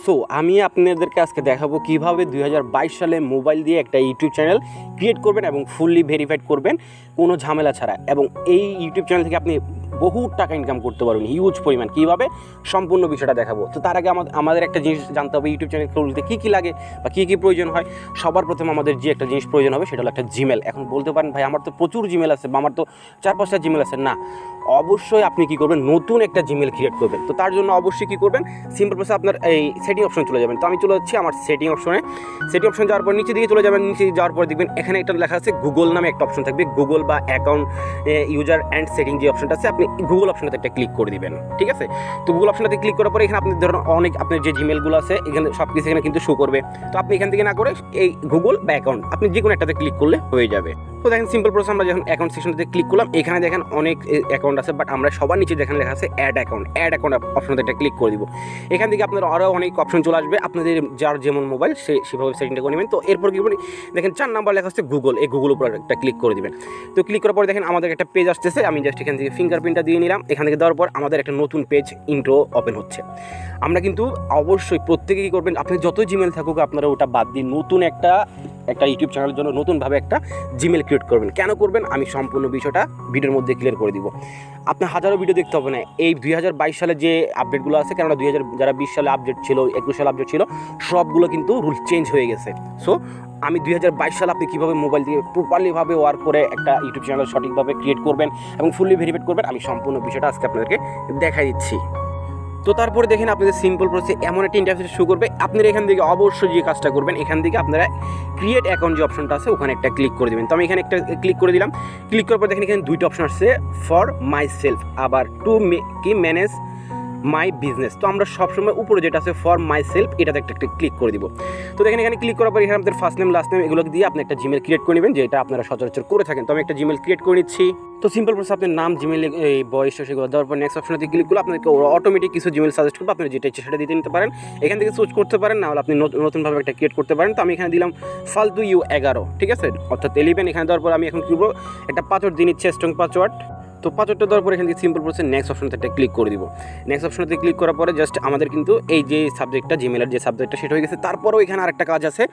So আমি আপনাদেরকে আজকে দেখাবো কীভাবে 2022 সালে মোবাইল দিয়ে একটা ইউটিউব চ্যানেল ক্রিয়েট করবেন এবং ফুললি ভেরিফাইড করবেন কোনো ঝামেলা ছাড়া, এবং এই ইউটিউব চ্যানেল থেকে আপনি বহু টাকা ইনকাম করতে পারবেন হিউজ পরিমাণ। কীভাবে সম্পূর্ণ বিষয়টা দেখাবো। তো তার আগে আমাদের একটা জিনিস জানতে হবে, ইউটিউব চ্যানেল খুলতে কী কী লাগে বা কী কী প্রয়োজন হয়। সবার প্রথমে আমাদের যে একটা জিনিস প্রয়োজন হবে সেটা হলো একটা জিমেল। এখন বলতে পারেন ভাই আমার তো প্রচুর জিমেল আছে বা আমার তো 4-5টা জিমেল আছে। না, অবশ্যই আপনি কী করবেন, নতুন একটা জিমেল ক্রিয়েট করবেন। তো তার জন্য অবশ্যই কী করবেন, সিম্পল প্রসেস আপনার এই সেটিং অপশন চলে যাবেন। তো আমি চলে যাচ্ছি আমার সেটিং অপশনে। সেটিং অপশন যাওয়ার পর নিচে দিকে চলে যাবেন। নিচে যাওয়ার পর দেখবেন এখানে একটা লেখা আছে গুগল নামে একটা অপশন থাকবে, গুগল বা অ্যাকাউন্ট ইউজার অ্যান্ড সেটিং যে অপশনটা আছে, আপনি গুগল অপশনটাতে একটা ক্লিক করে দিবেন। ঠিক আছে, তো গুগল অপশনটাতে ক্লিক করার পরে এখানে আপনি ধরুন অনেক আপনার যে জিমেলগুলো আছে এখানে সব কিছু এখানে কিন্তু শো করবে। তো আপনি এখান থেকে না করে এই গুগল বা অ্যাকাউন্ট আপনি যে কোনো একটাতে ক্লিক করলে হয়ে যাবে। তো দেখেন সিম্পল প্রসেস, আমরা যখন অ্যাকাউন্ট সেকশনটাতে ক্লিক করলাম এখানে দেখেন অনেক অ্যাকাউন্ট আছে, বাট আমরা সবার নিচে যেখানে লেখা আছে অ্যাড অ্যাকাউন্ট অপশনটাতে একটা ক্লিক করে দিব। এখান থেকে আপনার আরও অনেক অপশন চলে আসবে, আপনাদের যার যেমন মোবাইল সেভাবে সেটিংটা করে নেবেন। তো এরপর কি করবেন, দেখেন 4 নাম্বার লেখা আছে গুগল, এই গুগল উপর একটা ক্লিক করে দিবেন। তো ক্লিক করার পর দেখেন আমাদের একটা পেজ আসতেছে। আমি জাস্ট এখান থেকে ফিঙ্গারপ্রিন্টটা দিয়ে নিলাম। এখান থেকে দেওয়ার পর আমাদের একটা নতুন পেজ ইন্ট্রো ওপেন হচ্ছে। আমরা কিন্তু অবশ্যই প্রত্যেকে কী করবেন, আপনি যত জিমেল থাকুক আপনারা ওটা বাদ দিয়ে নতুন একটা ইউটিউব চ্যানেলের জন্য নতুনভাবে একটা জিমেল ক্রিয়েট করবেন। কেন করবেন আমি সম্পূর্ণ বিষয়টা ভিডিওর মধ্যে ক্লিয়ার করে দিব। আপনার হাজারো ভিডিও দেখতে হবে না, এই 2022 সালে যে আপডেটগুলো আছে, কেননা 2020 সালে আপডেট ছিল, 21 সালে আপডেট ছিল, সবগুলো কিন্তু রুল চেঞ্জ হয়ে গেছে। সো আমি 2022 সালে আপনি কীভাবে মোবাইল দিয়ে প্রপারলিভাবে ওয়ার্ক করে একটা ইউটিউব চ্যানেল সঠিকভাবে ক্রিয়েট করবেন এবং ফুললি ভেরিফাইড করবেন, আমি সম্পূর্ণ বিষয়টা আজকে আপনাদেরকে দেখাই দিচ্ছি। তো তারপরে দেখেন আপনাদের সিম্পল প্রসেসে এমন একটা ইন্টারফেস শুরু করবে। আপনারা এখান থেকে অবশ্যই যে কাজটা করবেন, এখান থেকে আপনারা ক্রিয়েট অ্যাকাউন্ট যে অপশনটা আছে ওখানে একটা ক্লিক করে দেবেন। তো আমি এখানে একটা ক্লিক করে দিলাম। ক্লিক করার পর দেখেন এখানে 2টা অপশন আসছে, ফর মাই সেলফ আবার টু ম্যানেজ মাই বিজনেস। তো আমরা সবসময় উপরে যেটা আছে ফর মাই সেলফ এটাতে একটা ক্লিক করে দিব। তো দেখেন এখানে ক্লিক করার পর এখানে আপনাদের ফার্স্ট নেম লাস্ট নেম এগুলো দিয়ে আপনি একটা জিমেল ক্রিয়েট করে নেবেন, যেটা আপনারা সচরাচর করে থাকেন। তো আমি একটা জিমেল ক্রিয়েট করে নিচ্ছি। তো সিম্পল প্রসেস আপনার নাম, জিমেল, এই বয়স সেগুলো দেওয়ার পর নেক্সট অপশনে ক্লিক করলে আপনাকে অটোমেটিক কিছু জিমেল সাজেস্ট করবে। আপনি যেটা ইচ্ছে সেটা দিতে নিতে পারেন, এখান থেকে সুইচ করতে পারেন, না হলে আপনি নতুনভাবে একটা ক্রিয়েট করতে পারেন। তো আমি এখানে দিলাম ফালতু ইউ 11, ঠিক আছে, অর্থাৎ 11। এখানে দেওয়ার পর আমি এখন করবো একটা পাসওয়ার্ড দিয়ে নিচ্ছি, স্ট্রং পাসওয়ার্ড। তো পাসওয়ার্ডটা দেওয়ার পরে এখান থেকে সিম্পল প্রসেস নেক্সট অপশনতে একটা ক্লিক করে দিব। নেক্সট অপশনতে ক্লিক করার পরে জাস্ট আমাদের কিন্তু এই যে সাবজেক্টটা, জিমেলের যে সাবজেক্টটা সেটা হয়ে গেছে। তারপরেও এখানে আরেকটা কাজ আছে,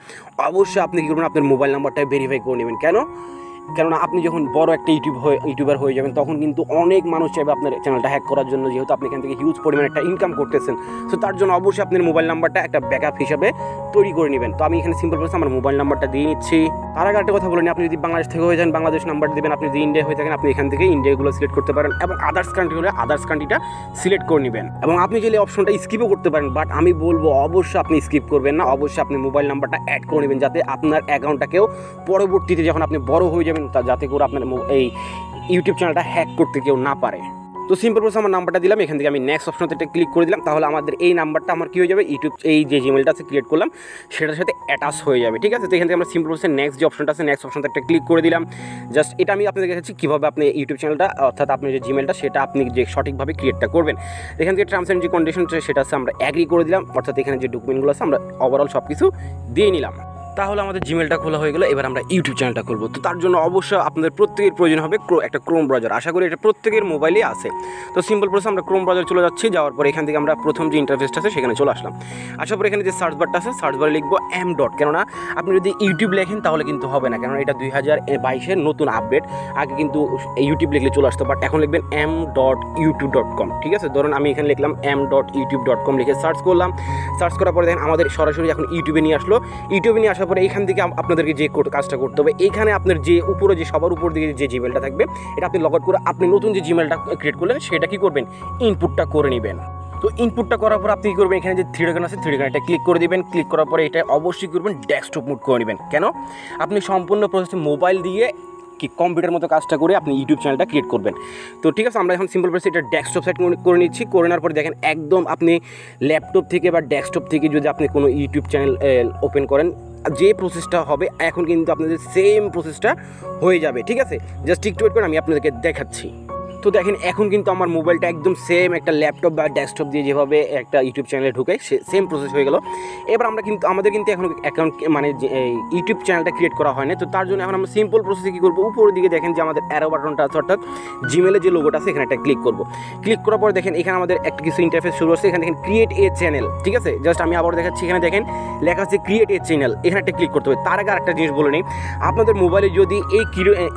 অবশ্যই আপনি কী করবেন, আপনার মোবাইল নাম্বারটা ভেরিফাই করে নেবেন। কেননা আপনি যখন বড় একটা ইউটিউবার হয়ে যাবেন তখন কিন্তু অনেক মানুষ চাইবে আপনার চ্যানেলটা হ্যাক করার জন্য, যেহেতু আপনি এখান থেকে হিউজ পরিমাণে একটা ইনকাম করতেছেন। তো তার জন্য অবশ্যই আপনার মোবাইল নাম্বারটা একটা ব্যাকআপ হিসাবে তৈরি করে নেবেন। তো আমি এখানে সিম্পল প্রসেস আমার মোবাইল নাম্বারটা দিয়ে নিচ্ছি। তার আগে একটা কথা বলিনি, আপনি যদি বাংলাদেশ থেকে হয়ে যান বাংলাদেশ নাম্বার দেবেন, আপনি যদি ইন্ডিয়া হয়ে থাকেন আপনি এখান থেকে ইন্ডিয়াগুলো সিলেক্ট করতে পারেন, এবং আদার্স কান্ট্রি হলে আদার্স কান্ট্রিটা সিলেক্ট করে নেবেন। এবং আপনি যদি অপশনটা স্কিপও করতে পারেন, বাট আমি বলবো অবশ্যই আপনি স্কিপ করবেন না, অবশ্যই আপনি মোবাইল নাম্বারটা অ্যাড করে নেবেন, যাতে আপনার অ্যাকাউন্টটাকেও পরবর্তীতে যখন আপনি বড় হয়ে যাবেন যাতে করে আপনার এই ইউটিউব চ্যানেলটা হ্যাক করতে কেউ না পারে। তো সিম্পল প্রসেস আমার নাম্বারটা দিলাম, এখান থেকে আমি নেক্সট অপশনতে একটা ক্লিক করে দিলাম। তাহলে আমাদের এই নাম্বারটা আমার কী হয়ে যাবে, ইউটিউব এই যে জিমেলটা আছে ক্রিয়েট করলাম সেটার সাথে অ্যাটাচ হয়ে যাবে। ঠিক আছে, তো এখান থেকে আমরা সিম্পল প্রসেস নেক্সট যে অপশনটা আছে নেক্সট অপশনতে একটা ক্লিক করে দিলাম। জাস্ট এটা আমি আপনাদের দেখাচ্ছি কীভাবে আপনি ইউটিউব চ্যানেলটা অর্থাৎ আপনি যে জিমেলটা সেটা আপনি যে সঠিকভাবে ক্রিয়েটটা করবেন। এখান থেকে টার্মস অ্যান্ড যে কন্ডিশন সেটা আছে আমরা অ্যাগ্রি করে দিলাম, অর্থাৎ এখানে যে ডকুমেন্টগুলো আছে আমরা ওভারঅল সব কিছু দিয়ে নিলাম। তাহলে আমাদের জিমেলটা খোলা হয়ে গেল। এবার আমরা ইউটিউব চ্যানেলটা খুলবো। তো তার জন্য অবশ্যই আপনাদের প্রত্যেকের প্রয়োজন হবে একটা ক্রোম ব্রাউজার। আশা করি এটা প্রত্যেকের মোবাইলেই আছে। তো সিম্পল প্রসেস আমরা ক্রোম ব্রাউজার চলে যাচ্ছি। যাওয়ার পর এখান থেকে আমরা প্রথম যে ইন্টারফেসটা আছে সেখানে চলে আসলাম। আসার পর এখানে যে সার্চ বারটা আছে সার্চ বারে লিখবো এম ডট, কেননা আপনি যদি ইউটিউব লেখেন তাহলে কিন্তু হবে না, কেননা এটা 2022-এর নতুন আপডেট। আগে কিন্তু ইউটিউব লিখলে চলে আসতো, বাট এখন লিখবেন m.youtube.com। ঠিক আছে, ধরুন আমি এখানে লিখলাম m.youtube.com লিখে সার্চ করলাম। সার্চ করার পরে দেখেন আমাদের সরাসরি এখন ইউটিউবে নিয়ে আসলো। ইউটিউবে নিয়ে আসার পরে এইখান থেকে আপনাদেরকে যে কাজটা করতে হবে, এইখানে আপনার যে উপরে যে সবার উপর দিকে যে জিমেলটা থাকবে এটা আপনি লগ আউট করে আপনি নতুন যে জিমেলটা ক্রিয়েট করলেন সেটা কী করবেন, ইনপুটটা করে নেবেন। তো ইনপুটটা করার পর আপনি কী করবেন, এখানে যে থ্রি ডট আছে থ্রি ডট এটা ক্লিক করে দেবেন। ক্লিক করার পরে এটা অবশ্যই করবেন ডেস্কটপ মোড করে নেবেন। কেন, আপনি সম্পূর্ণ প্রসেস মোবাইল দিয়ে কি কম্পিউটার মতো কাজটা করে আপনি ইউটিউব চ্যানেলটা ক্রিয়েট করবেন। তো ঠিক আছে, আমরা এখন সিম্পল প্রসেস এটা ডেস্কটপ সেট করে নিচ্ছি। করে নেওয়ার পরে দেখেন একদম আপনি ল্যাপটপ থেকে বা ডেস্কটপ থেকে যদি আপনি কোনো ইউটিউব চ্যানেল ওপেন করেন, যে প্রসেসটা হবে এখন কিন্তু আপনাদের সেম প্রসেসটা হয়ে যাবে। ঠিক আছে, জাস্ট একটু ওয়েট করে আমি আপনাদেরকে দেখাচ্ছি। তো দেখেন এখন কিন্তু আমার মোবাইলটা একদম সেম একটা ল্যাপটপ বা ডেস্কটপ দিয়ে যেভাবে একটা ইউটিউব চ্যানেলে ঢুকে সেম প্রসেস হয়ে গেল। এবার আমাদের কিন্তু এখন অ্যাকাউন্ট মানে ইউটিউব চ্যানেলটা ক্রিয়েট করা হয় না। তো তার জন্য এখন আমরা সিম্পল প্রসেসে কী করবো, উপরের দিকে দেখেন যে আমাদের অ্যারো বাটনটা আছে, অর্থাৎ জিমেলের যে লোগোটা আছে এখানে একটা ক্লিক করবো। ক্লিক করার পর দেখেন এখানে আমাদের একটা কিছু ইন্টারফেস শুরু হচ্ছে। এখানে দেখেন ক্রিয়েট এ চ্যানেল, ঠিক আছে। জাস্ট আমি আবার দেখাচ্ছি, এখানে দেখেন লেখা আছে ক্রিয়েট এ চ্যানেল, এখানে একটা ক্লিক করতে হবে। তার আগে আরেকটা জিনিস বলে নিই, আপনাদের মোবাইলে যদি এই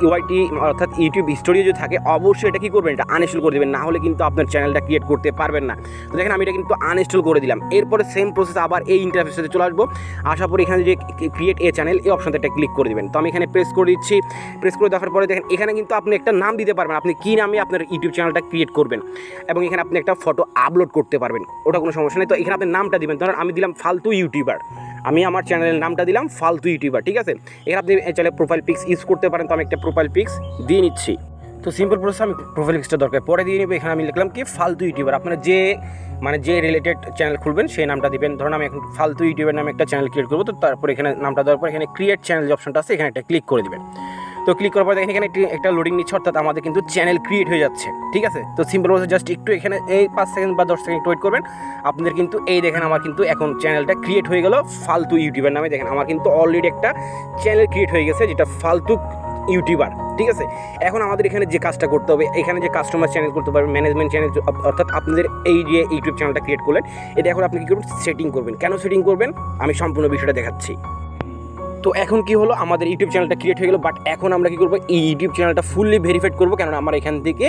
ইউআইটি অর্থাৎ ইউটিউব স্টুডিও যদি থাকে অবশ্যই এটা কী করবেন, এটা আনইনস্টল করে দেবেন, না হলে কিন্তু আপনার চ্যানেলটা ক্রিয়েট করতে পারবেন না। তো দেখেন আমি এটা কিন্তু আনইনস্টল করে দিলাম। এরপরে সেম প্রসেস আবার এই ইন্টারফেসে চলে আসবো। আসার পরে এখানে যে ক্রিয়েট এ চ্যানেল এই অপশনটা একটা ক্লিক করে দেবেন। তো আমি এখানে প্রেস করে দিচ্ছি। প্রেস করে দেওয়ার পরে দেখেন এখানে কিন্তু আপনি একটা নাম দিতে পারবেন, আপনি কী নামে আপনার ইউটিউব চ্যানেলটা ক্রিয়েট করবেন, এবং এখানে আপনি একটা ফটো আপলোড করতে পারবেন, ওটা কোনো সমস্যা নেই। তো এখানে আপনি নামটা দিবেন, ধরুন আমি দিলাম ফালতু ইউটিউবার, আমি আমার চ্যানেলের নামটা দিলাম ফালতু ইউটিউবার, ঠিক আছে। এখানে আপনি চাইলে প্রোফাইল পিক্স ইউজ করতে পারেন। তো আমি একটা প্রোফাইল পিক্স দিয়ে নিচ্ছি। তো সিম্পল প্রসেস, আমি প্রোফাইল পিক্সটা দরকার পরে দিয়ে নেব। এখানে আমি লিখলাম কি ফালতু ইউটিউবার, আপনারা যে রিলেটেড চ্যানেল খুলবেন সেই নামটা দিবেন। ধরুন আমি এখন ফালতু ইউটিউবের নামে একটা চ্যানেল ক্রিয়েট করবো। তো তারপর এখানে নামটা দেওয়ার পর এখানে ক্রিয়েট চ্যানেল যে অপশনটা আছে এখানে একটা ক্লিক করে দিবেন। তো ক্লিক করার পর দেখেন এখানে একটা লোডিং নিচ্ছে, অর্থাৎ আমাদের কিন্তু চ্যানেল ক্রিয়েট হয়ে যাচ্ছে, ঠিক আছে। তো সিম্পল প্রসেস, জাস্ট একটু এখানে এই 5 সেকেন্ড বা 10 সেকেন্ড ওয়েট করবেন। আপনাদের কিন্তু এই দেখেন আমার কিন্তু এখন চ্যানেলটা ক্রিয়েট হয়ে গেল ফালতু ইউটিউবার নামে। দেখেন আমার কিন্তু অলরেডি একটা চ্যানেল ক্রিয়েট হয়ে গেছে যেটা ফালতু ইউটিউবার, ঠিক আছে। এখন আমাদের এখানে যে কাজটা করতে হবে, এখানে যে কাস্টমার চ্যানেল করতে পারবেন, ম্যানেজমেন্ট চ্যানেল, অর্থাৎ আপনাদের এই যে ইউটিউব চ্যানেলটা ক্রিয়েট করলেন এটা এখন আপনি কী করবেন, সেটিং করবেন। কেন সেটিং করবেন আমি সম্পূর্ণ বিষয়টা দেখাচ্ছি। তো এখন কি হলো, আমাদের ইউটিউব চ্যানেলটা ক্রিয়েট হয়ে গেল, বাট এখন আমরা কী করবো, এই ইউটিউব চ্যানেলটা ফুললি ভেরিফাইড করবো, কেননা আমরা এখান থেকে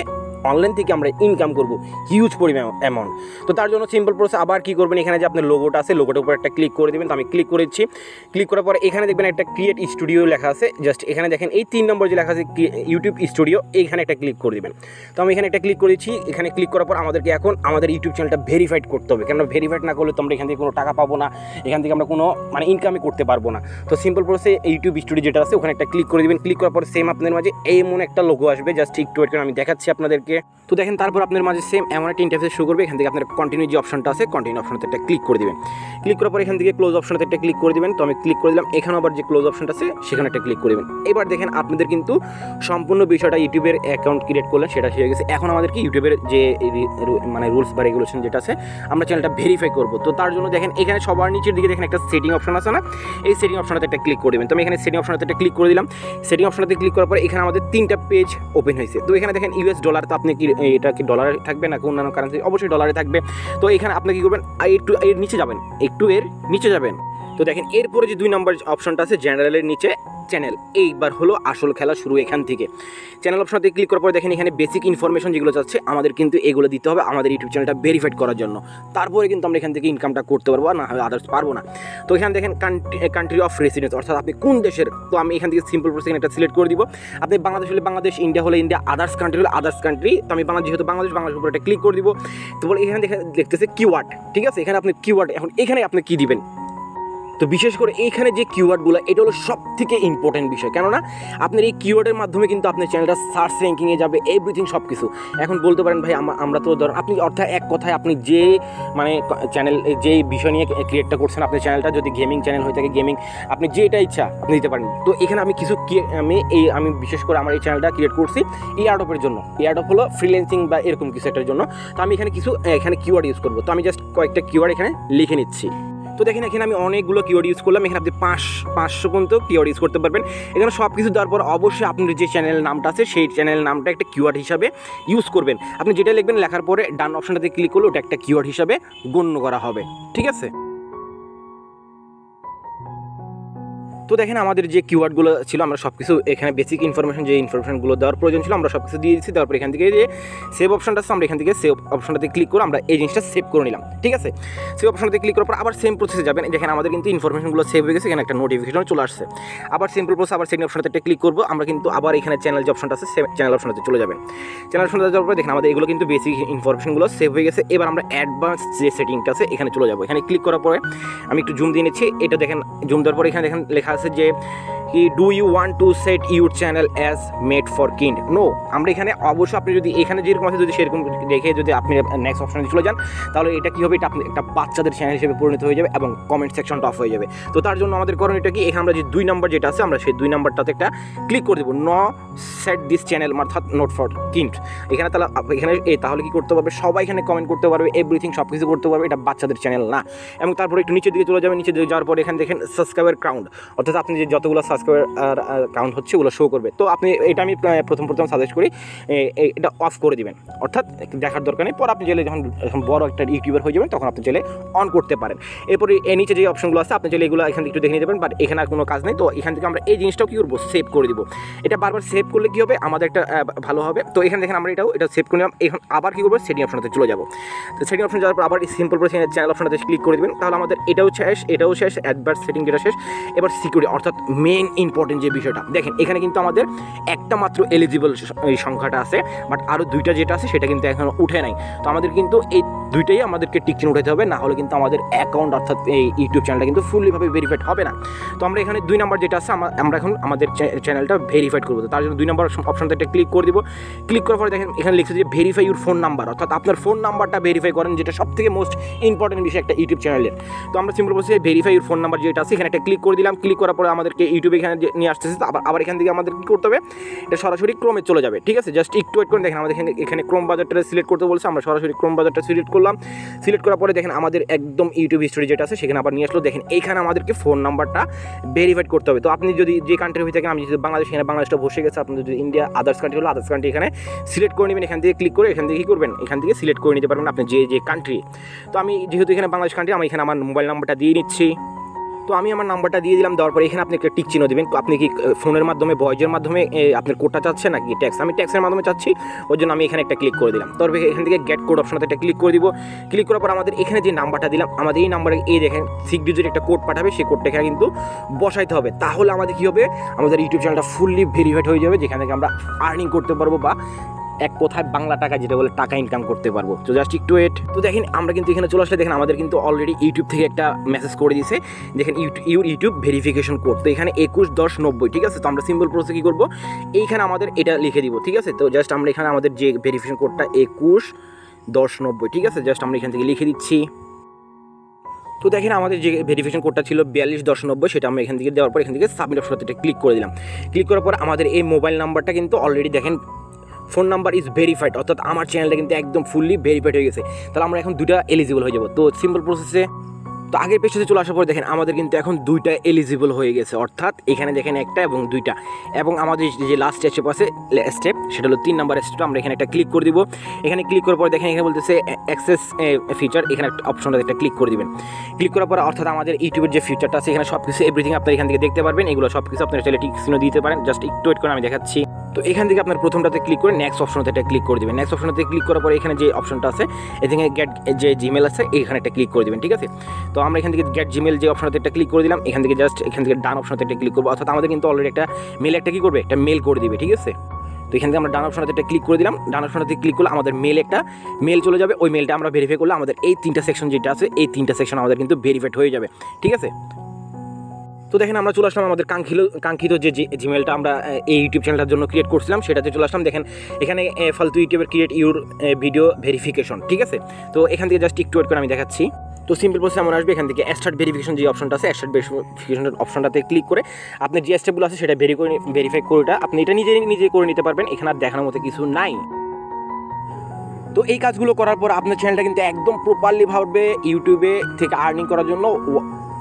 অনলাইন থেকে আমরা ইনকাম করব হিউজ পরিমাণ অ্যামাউন্ট। তো তার জন্য সিম্পল প্রসেস, আবার কী করবেন, এখানে যে আপনার লোগোটা আছে লোগোটার উপর একটা ক্লিক করে দেবেন। তো আমি ক্লিক করেছি। ক্লিক করার পরে এখানে দেখবেন একটা ক্রিয়েট স্টুডিও লেখা আছে, জাস্ট এখানে দেখেন এই 3 নম্বর যে লেখা আছে ইউটিউব স্টুডিও, এইখানে একটা ক্লিক করে দেবেন। তো আমি এখানে একটা ক্লিক করেছি। এখানে ক্লিক করার পর আমাদেরকে এখন আমাদের ইউটিউব চ্যানেলটা ভেরিফাইড করতে হবে, কেন ভেরিফাইড না করলে তো আমরা এখান থেকে কোনো টাকা পাবো না, এখান থেকে আমরা কোনো ইনকামই করতে পারবো না। তো সিম্পল প্রসেসে ইউটিউব স্টুডিও যেটা আছে ওখানে একটা ক্লিক করে দেবেন। ক্লিক করার পর সেম আপনাদের মাঝে এমন একটা লোগো আসবে, জাস্ট একটু ওয়েট করে আমি দেখাচ্ছি আপনাদেরকে। তো দেখেন তারপর আপনার মাঝে সেম এমন একটা ইন্টারফেস শুরু করবে। এখান থেকে আপনার কন্টিনিউ যে অপশনটা আছে কন্টিনিউ অপশনতে একটা ক্লিক করে দেবেন। ক্লিক করার পর এখান থেকে ক্লোজ অপশনতে একটা ক্লিক করে দেবেন। তো আমি ক্লিক করে দিলাম। এখানে আবার যে ক্লোজ অপশনটা আছে সেখানে একটা ক্লিক করে দেবেন। এবার দেখেন আপনাদের কিন্তু সম্পূর্ণ বিষয়টা ইউটিউবের অ্যাকাউন্ট ক্রিয়েট করলেন সেটা হয়ে গেছে। এখন আমাদেরকে ইউটিউবের যে রুলস বা রেগুলেশন যেটা আছে আমরা চ্যানেলটা ভেরিফাই করব। তো তার জন্য দেখেন এখানে সবার নিচের দিকে দেখেন একটা সেটিং অপশন আছে না, এই সেটিং অপশনটাতে একটা ক্লিক করে দেবেন। তো আমি এখানে সেটিং অপশনটাতে একটা ক্লিক করে দিলাম। সেটিং অপশনটাতে ক্লিক করার পর এখানে আমাদের 3টা পেজ ওপেন হয়েছে। তো এখানে দেখেন ইউএস ডলার, তো আপনি কি এটা কি ডলারে থাকবে না অন্যান্য কারেন্সি, অবশ্যই ডলারে থাকবে। তো এখানে আপনি কি করবেন, এর নিচে যাবেন, একটু এর নিচে যাবেন। তো দেখেন এরপরে যে 2 নম্বর অপশনটা আছে জেনারেলের নিচে চ্যানেল, এইবার হলো আসল খেলা শুরু এখান থেকে। চ্যানেল অপশনতে ক্লিক করার পর দেখেন এখানে বেসিক ইনফরমেশন যেগুলো যাচ্ছে আমাদের কিন্তু এগুলো দিতে হবে আমাদের ইউটিউব চ্যানেলটা ভেরিফাইড করার জন্য। তারপরে কিন্তু আমরা এখান থেকে ইনকামটা করতে পারবো, না হয় আদার্স পারবো না। তো এখানে দেখেন কান্ট্রি অফ রেসিডেন্স, অর্থাৎ আপনি কোন দেশের। তো আমি এখান থেকে সিম্পল প্রসেস একটা সিলেক্ট করে দিব। আপনি বাংলাদেশ হলে বাংলাদেশ, ইন্ডিয়া হলে ইন্ডিয়া, আদার্স কান্ট্রি হলে আদার্স কান্ট্রি। তো আমি বাংলাদেশ যেহেতু বাংলাদেশের উপর একটা ক্লিক করে দিব। তো বলে এখানে দেখতেছে কিওয়ার্ড, ঠিক আছে। এখানে আপনি কিওয়ার্ড, এখন এখানে আপনি কী দিবেন। তো বিশেষ করে এইখানে যে কিওয়ার্ডগুলো এটা হলো সব থেকে ইম্পর্টেন্ট বিষয়, কেননা আপনার এই কিওয়ার্ডের মাধ্যমে কিন্তু আপনার চ্যানেলটা সার্চ র্যাঙ্কিংয়ে যাবে, এভরিথিং সব কিছু। এখন বলতে পারেন ভাই আমরা তো ধরেন আপনি অর্থাৎ এক কথায় আপনি যে চ্যানেল যে বিষয় নিয়ে ক্রিয়েটটা করছেন, আপনার চ্যানেলটা যদি গেমিং চ্যানেল হয়ে থাকে গেমিং, আপনি যেটা ইচ্ছা আপনি দিতে পারেন। তো এখানে আমি কিছু আমি বিশেষ করে আমার এই চ্যানেলটা ক্রিয়েট করছি এয়ারড্রপের জন্য। এয়ারড্রপ হলো ফ্রিল্যান্সিং বা এরকম কিছু একটার জন্য। তো আমি এখানে এখানে কিওয়ার্ড ইউজ করবো। তো আমি জাস্ট কয়েকটা কিওয়ার্ড এখানে লিখে নিচ্ছি। তো দেখেন এখানে আমি অনেকগুলো কিওয়ার্ড ইউজ করলাম। এখানে আপনি 500 পর্যন্ত কিওয়ার্ড ইউজ করতে পারবেন। এখানে সব কিছু দেওয়ার পর অবশ্যই আপনার যে চ্যানেল নামটা আছে সেই চ্যানেল নামটা একটা কিওয়ার্ড হিসাবে ইউজ করবেন। আপনি যেটা লিখবেন লেখার পরে ডান অপশনটাতে ক্লিক করলে ওটা একটা কিওয়ার্ড হিসাবে গণ্য করা হবে, ঠিক আছে। তো দেখেন আমাদের যে কিওয়ার্ডগুলো ছিল আমরা সব কিছু এখানে বেসিক ইনফরমেশন যে ইনফরমেশনগুলো দেওয়ার প্রয়োজন ছিল আমরা সব কিছু দিয়ে দিচ্ছি। তারপর এখান থেকে যে সেভ অপশনটা আছে আমরা এখান থেকে সেভ অপশনটাতে ক্লিক করে আমরা এই জিনিসটা সেভ করে নিলাম, ঠিক আছে। সেভ অপশনটাতে ক্লিক করার পর আবার সেম প্রসেসে যাবেন। দেখেন আমাদের কিন্তু ইনফরমেশনগুলো সেভ হয়ে গেছে, এখানে একটা নোটিফিকেশন চলে আসছে। আবার সিম্পল প্রসেস, আবার সেকেন্ড অপশনটাতে একটা ক্লিক করবো। আমরা কিন্তু আবার এখানে চ্যানেল যে অপশনটা আছে চ্যানেল অপশনটাতে চলে যাবেন। চ্যানেল অপশনটাতে যাওয়ার পর দেখেন আমাদের এগুলো কিন্তু বেসিক ইনফরমেশনগুলো সেভ হয়ে গেছে। এবার আমরা অ্যাডভান্স যে সেটিংটা আছে এখানে চলে যাবো। এখানে ক্লিক করার পরে আমি একটু জুম দিয়ে নিচ্ছি। এটা দেখেন জুম দেওয়ার পরে এখানে দেখেন লেখা আছে যে কি do you want to set your channel as made for kid. No, আমরা এখানে অবশ্যই আপনি যদি এখানে যেরকম আছে যদি সেরকম দেখে যদি আপনি নেক্সট অপশনে চলে যান তাহলে এটা কী হবে, এটা আপনি একটা বাচ্চাদের চ্যানেল হিসেবে পরিণত হয়ে যাবে এবং কমেন্ট সেকশনটা অফ হয়ে যাবে। তো তার জন্য আমাদের করণীয়টা কি, এখানে আমরা যে 2 নাম্বার যেটা আছে আমরা সেই 2 নাম্বারটাতে একটা ক্লিক করে দেবো, ন সেট দিস চ্যানেল অর্থাৎ নট ফর কিড। এখানে তাহলে তাহলে কি করতে পারবে, সবাই এখানে কমেন্ট করতে পারবে, এভরিথিং সব কিছু করতে পারবে, এটা বাচ্চাদের চ্যানেল না। এবং তারপরে একটু নিচের দিকে চলে যাবে, নিচে দিকে যাওয়ার পরে এখানে দেখেন সাবস্ক্রাইবার কাউন্ট, অর্থাৎ আপনি যে যতগুলো সাবস্ক্রাইবার কাউন্ট হচ্ছে ওগুলো শো করবে। তো আপনি এটা আমি প্রথম সাজেস্ট করি এটা অফ করে দিবেন, অর্থাৎ দেখার দরকার নেই। পর আপনি চাইলে যখন বড় একটা ইউটিউবার হয়ে যাবেন তখন আপনি চাইলে অন করতে পারেন। এরপরে এই নিচে যে অপশনগুলো আছে আপনি চাইলে এগুলো এখান থেকে একটু দেখে নিতে পারেন, বাট এখানে আর কোনো কাজ নেই। তো এখান থেকে আমরা এই জিনিসটাও কী করবো, সেভ করে দিব। এটা বারবার সেভ করলে কী হবে, আমাদের একটা ভালো হবে। তো এখানে দেখেন আমরা এটা সেভ করে নিলাম। এখন আবার কী করবো, সেটিং অপশনটাতে চলে যাবো। তো সেটিং অপশন যাওয়ার পর আবার সিম্পল করে চ্যানেল অপশনটাতে ক্লিক করে দেবেন। তাহলে আমাদের এটাও শেষ, অ্যাডভার্স সেটিং যেটা শেষ। এবার সিকিউরিটি অর্থাৎ মেইন ইম্পর্টেন্ট যে বিষয়টা, দেখেন এখানে কিন্তু আমাদের একটা মাত্র এলিজিবল এই সংখ্যাটা আছে, বাট আরও 2টা যেটা আছে সেটা কিন্তু এখনও উঠে নাই। তো আমাদের কিন্তু এই 2টাই আমাদেরকে টিক চিহ্ন উঠাতে হবে, না হলে কিন্তু আমাদের অ্যাকাউন্ট অর্থাৎ এই ইউটিউব চ্যানেলটা কিন্তু ফুললিভাবে ভেরিফাইড হবে না। তো আমরা এখানে 2 নাম্বার যেটা আছে আমরা এখন আমাদের চ্যানেলটা ভেরিফাইড করবো। তো তার জন্য 2 নাম্বার অপশনটা একটা ক্লিক করে দিব। ক্লিক করার পরে দেখেন এখানে লিখছে যে ভেরিফাই ইউর ফোন নাম্বার, অর্থাৎ আপনার ফোন নাম্বারটা ভেরিফাই করেন, যেটা সবথেকে মোস্ট ইম্পর্টেন্ট বিষয় একটা ইউটিউব চ্যানেলের। তো আমরা সিম্পল বলছি ভেরিফাই ইউর ফোন নাম্বার যেটা আছে এখানে একটা ক্লিক করে দিলাম। ক্লিক করার পরে আমাদেরকে ইউটিউবে এখানে নিয়ে আসতেছে। আবার এখান থেকে আমাদের কী করতে হবে, এটা সরাসরি ক্রোমে চলে যাবে, ঠিক আছে। জাস্ট একটু ওয়েট করে দেখেন আমাদের এখানে ক্রোম বাজারটা সিলেক্ট করতে বলছে, আমরা সরাসরি ক্রোম বাজারটা সিলেক্ট করলাম। সিলেক্ট করার পরে দেখেন আমাদের একদম ইউটিউব হিস্টোরি যেটা আছে সেখানে আবার নিয়ে আসলো। দেখেন এইখানে আমাদেরকে ফোন নাম্বারটা ভেরিফাইড করতে হবে। তো আপনি যদি যে কান্ট্রি হয়ে থাকেন, আমি যদি বাংলাদেশ, এখানে বাংলাদেশটা বসে গেছে, আপনি যদি ইন্ডিয়া আদার্স কান্ট্রি হলো আদার্স কান্ট্রি এখানে সিলেক্ট করে নেবেন। এখান থেকে ক্লিক করে এখান থেকে কী করবেন, এখান থেকে সিলেক্ট করে নিতে পারবেন আপনি যে কান্ট্রি। তো আমি যেহেতু এখানে বাংলাদেশ কান্ট্রি, আমি এখানে আমার মোবাইল নাম্বারটা দিয়ে নিচ্ছি। তো আমি আমার নাম্বারটা দিয়ে দিলাম। দেওয়ার পরে এখানে আপনি একটা টিক চিহ্ন দেবেন। আপনি কি ফোনের মাধ্যমে ভয়েসের মাধ্যমে আপনার কোডটা চাচ্ছেন নাকি ট্যাক্স? আমি ট্যাক্সের মাধ্যমে চাচ্ছি, ওই জন্য আমি এখানে একটা ক্লিক করে দিলাম। তারপরে এখান থেকে গেট কোড অপশনটাতে একটা ক্লিক করে দিব। ক্লিক করার পর আমাদের এখানে যে নাম্বারটা দিলাম, আমাদের এই নাম্বারে দেখেন 6 ডিজিট একটা কোড পাঠাবে, সেই কোডটা এখানে কিন্তু বসাইতে হবে। তাহলে আমাদের কী হবে, আমাদের ইউটিউব চ্যানেলটা ফুললি ভেরিফাইড হয়ে যাবে, যেখান থেকে আমরা আর্নিং করতে পারবো বা এক কথায় বাংলা টাকা যেটা বলে টাকা ইনকাম করতে পারবো। তো জাস্ট একটু ওয়েট। তো দেখেন আমরা কিন্তু এখানে চলে আসলে দেখেন আমাদের কিন্তু অলরেডি ইউটিউব থেকে একটা মেসেজ করে দিয়েছে, দেখেন ইউটিউব ভেরিফিকেশন কোড। তো এখানে 211090, ঠিক আছে। তো আমরা সিম্পল প্রসেস কী করবো, এইখানে আমাদের এটা লিখে দিব, ঠিক আছে। তো জাস্ট আমরা এখানে আমাদের যে ভেরিফিকেশন কোডটা 211090, ঠিক আছে, জাস্ট আমরা এখান থেকে লিখে দিচ্ছি। তো দেখেন আমাদের যে ভেরিফিকেশন কোডটা ছিল 421090, সেটা আমরা এখান থেকে দেওয়ার পর এখান থেকে সাবমিট অপশনটা ক্লিক করে দিলাম। ক্লিক করার পর আমাদের এই মোবাইল নাম্বারটা কিন্তু অলরেডি দেখেন ফোন নাম্বার ইজ ভেরিফাইড, অর্থাৎ আমার চ্যানেলটা কিন্তু একদম ফুললি ভেরিফাইড হয়ে গেছে। তাহলে আমরা এখন 2টা এলিজিবল হয়ে যাবো। তো সিম্পল প্রসেসে তো আগের পেজটাতে চলে আসার পর দেখেন আমাদের কিন্তু এখন 2টা এলিজিবল হয়ে গেছে, অর্থাৎ এখানে দেখেন একটা এবং 2টা। এবং আমাদের যে লাস্ট স্টেপ আছে সেটা হলো 3 নাম্বার স্টেপ। আমরা এখানে একটা ক্লিক করে দিব। এখানে ক্লিক করার পর দেখেন এখানে বলতেছে অ্যাক্সেস ফিচার, এখানে একটা অপশনটা একটা ক্লিক করে দিবেন। ক্লিক করার পর অর্থাৎ আমাদের ইউটিউবের যে ফিচারটা আছে এখানে সব কিছু এভরিথিং আপনারা এখান থেকে দেখতে পারবেন। এগুলো সব কিছু আপনারা চাইলে টিক চিহ্ন দিতে পারেন। জাস্ট একটু ওয়েট করে আমি দেখাচ্ছি। তো এখান থেকে আপনার প্রথমটাতে ক্লিক করে নেক্সট অপশনটাতে একটা ক্লিক করে দেবেন। নেক্সট অপশনটাতে ক্লিক করার পরে এখানে যে অপশনটা আছে এখানে গেট যে জিমেল আছে এখানে একটা ক্লিক করে দেবেন, ঠিক আছে। তো আমরা এখান থেকে গেট জিমেল যে অপশনটাতে একটা ক্লিক করে দিলাম। এখান থেকে জাস্ট এখান থেকে ডান অপশনটাতে একটা ক্লিক করবো, অর্থাৎ আমাদের কিন্তু অলরেডি একটা মেল একটা কী করবে, একটা মেল করে দিবে, ঠিক আছে। তো এখান থেকে আমরা ডান অপশনটাতে একটা ক্লিক করে দিলাম। ডান অপশনটাতে ক্লিক করলে আমাদের একটা মেল চলে যাবে। ওই মেলটা আমরা ভেরিফাই করলে আমাদের এই 3টা সেকশন যেটা আছে এই 3টা সেকশন আমাদের কিন্তু ভেরিফাইড হয়ে যাবে, ঠিক আছে। তো দেখেন আমরা চলে আসলাম আমাদের কাঙ্ক্ষিত যে জিমেলটা আমরা এই ইউটিউব চ্যানেলটার জন্য ক্রিয়েট করছিলাম সেটাতে চলে আসলাম। দেখেন এখানে ফালতু ইউটিউবের ক্রিয়েট ইউর ভিডিও ভেরিফিকেশন, ঠিক আছে। তো এখান থেকে জাস্ট একটু ওয়েট করে আমি দেখাচ্ছি। তো সিম্পল প্রসেস আমরা আসবে এখান থেকে স্টার্ট ভেরিফিকেশন যে অপশনটা আছে, স্টার্ট ভেরিফিকেশন অপশনটাতে ক্লিক করে আপনার যে স্টেপগুলো আছে সেটা ভেরিফাই করে আপনি এটা নিজে করে নিতে পারবেন। এখানে আর দেখানোর মতো কিছু নাই। তো এই কাজগুলো করার পর আপনার চ্যানেলটা কিন্তু একদম প্রপারলিভাবে ইউটিউবে থেকে আর্নিং করার জন্য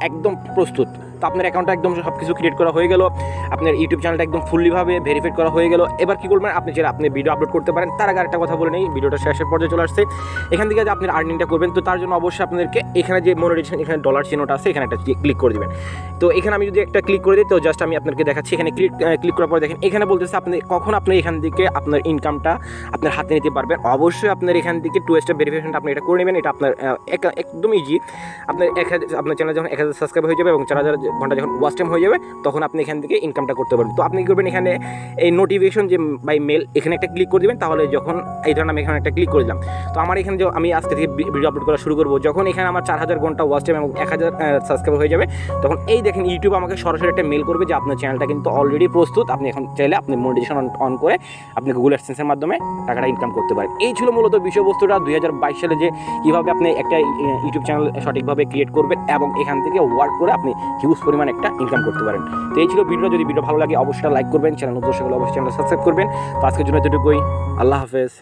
একদম প্রস্তুত। তো আপনার অ্যাকাউন্টটা একদম সব কিছু ক্রিয়েট করা হয়ে গেল, আপনার ইউটিউব চ্যানেলটা একদম ফুললিভাবে ভেরিফাইড করা হয়ে গেল। এবার কী করবেন, আপনি ভিডিও আপলোড করতে পারেন। তার আগে একটা কথা বলে নেই, ভিডিওটা শেষের পর্যায়ে চলে আসছে। এখান থেকে যে আপনি আর্নিংটা করবেন, তো তার জন্য অবশ্যই আপনাদেরকে এখানে যে মনিটাইজেশন এখানে ডলার চিহ্নটা আছে এখানে একটা ক্লিক করে দেবেন। তো এখানে আমি যদি একটা ক্লিক করে দিই, তো জাস্ট আমি আপনাকে দেখাচ্ছি। এখানে ক্লিক করার পর দেখেন এখানে বলতেছে আপনি কখন আপনি এখান থেকে আপনার ইনকামটা আপনার হাতে নিতে পারবেন। অবশ্যই আপনার এখান থেকে 2 স্টেপ ভেরিফিকেশনটা আপনি এটা করে নেবেন। এটা আপনার একদম ইজি। আপনার চ্যানেল যখন 1000 সাবস্ক্রাইব হয়ে যাবে এবং ঘন্টা যখন ওয়াচ টাইম হয়ে যাবে তখন আপনি এখান থেকে ইনকামটা করতে পারবেন। তো আপনি কী করবেন, এখানে এই নোটিফিকেশন যে বাই মেল এখানে একটা ক্লিক করে দেবেন। তাহলে যখন এই ধরনের আমি এখানে একটা ক্লিক করে দিলাম, তো আমার এখানে যে আমি আজকে থেকে ভিডিও আপলোড করা শুরু করবো, যখন এখানে আমার 4000 ঘন্টা ওয়াচ টাইম এবং 1000 সাবস্ক্রাইবার হয়ে যাবে, তখন এই দেখেন ইউটিউব আমাকে সরাসরি একটা মেল করবে যে আপনার চ্যানেলটা কিন্তু অলরেডি প্রস্তুত, আপনি এখন চাইলে আপনি মনিটাইজেশন অন করে আপনি গুগল অ্যাডসেন্সের মাধ্যমে টাকাটা ইনকাম করতে পারেন। এই ছিল মূলত বিষয়বস্তুটা 2022 সালে, যে কীভাবে আপনি একটা ইউটিউব চ্যানেল সঠিকভাবে ক্রিয়েট করবেন এবং এখান থেকে ওয়ার্ক করে আপনি হিউজ পরিমাণ একটা ইনকাম করতে পারেন। তো এই ছিল ভিডিও। যদি ভিডিও ভালো লাগে অবশ্যই লাইক করবেন, চ্যানেল নতুন দর্শক হলে অবশ্যই চ্যানেল সাবস্ক্রাইব করবেন। তো আজকের জন্য এতটুকুই, আল্লাহ হাফেজ।